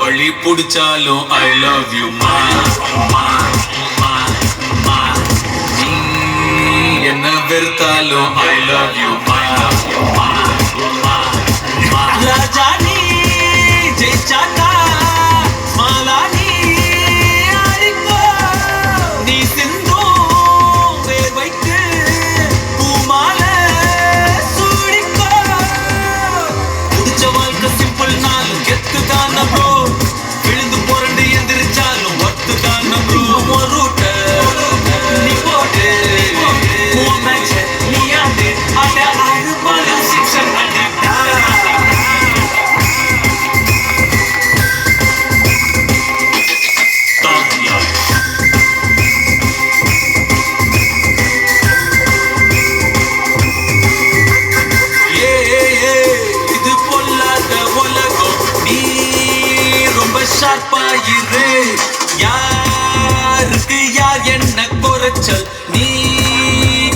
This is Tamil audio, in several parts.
வழி புடிச்சாலும் I love you ma. என்ன வெறுத்தாலும் I love you ma. ராஜானி ஜெயிச்சாக்கா மாலானி ஆடிக்கோ நீ சிந்தும் வேர்வைக்கு பூமால சூடிக்கோ புடிச்ச வாழ்க்கை சிம்பிள் நாள் கெத்து தான ப்ரோ விழுந்து புரண்டு எந்திரிச்சாலும் ஒத்து தான ப்ரோ ரூட்ட நீ போட்டு நீ ஆடு அட ஆடு பால சிக்ஷன் அடிட்டா ஷார்ப்பாயிரு யாருக்கு யார் என்ன குறைச்சல் நீ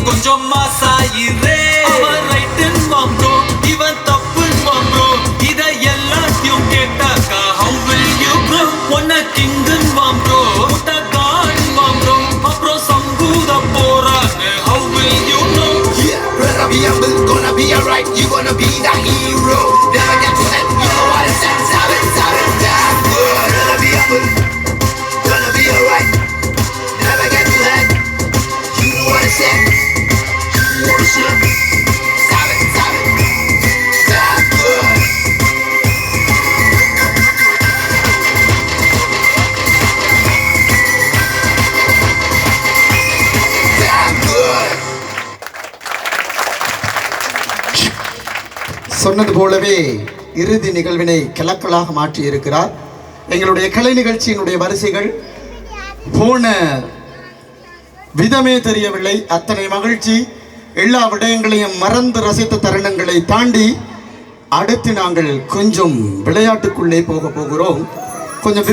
கொஞ்சம் மாசாயிரு அவன் ரைட்டுன்னு வாம்ப்ரோ இவன் தப்புன்னு வாம்ப்ரோ இதை எல்லாத்தையும் கேட்டாக்கா how will you grow ஒன்ன கிங்குன்னு வாம்ப்ரோ முட்டை கான் வாம்ப்ரோ அப்புறம் சம்பூத போறாங்க how will you know yeah brother be humble gonna be alright you gonna be the hero never get to let you know what it's at gonna be alright. Never get too late. You know what I said. You know what I said. Stop it, stop it. Stop good. Stop good. சொன்னது போலவே இறுதி நிகழ்வினை கிளக்கலாக மாற்றி இருக்கிறார். எங்களுடைய கலை நிகழ்ச்சியினுடைய வரிசைகள் போன விதமே தெரியவில்லை. அத்தனை மகிழ்ச்சி, எல்லா விடயங்களையும் மறந்து ரசித்த தருணங்களை தாண்டி அடுத்து நாங்கள் கொஞ்சம் விளையாட்டுக்குள்ளே போக போகிறோம். கொஞ்சம்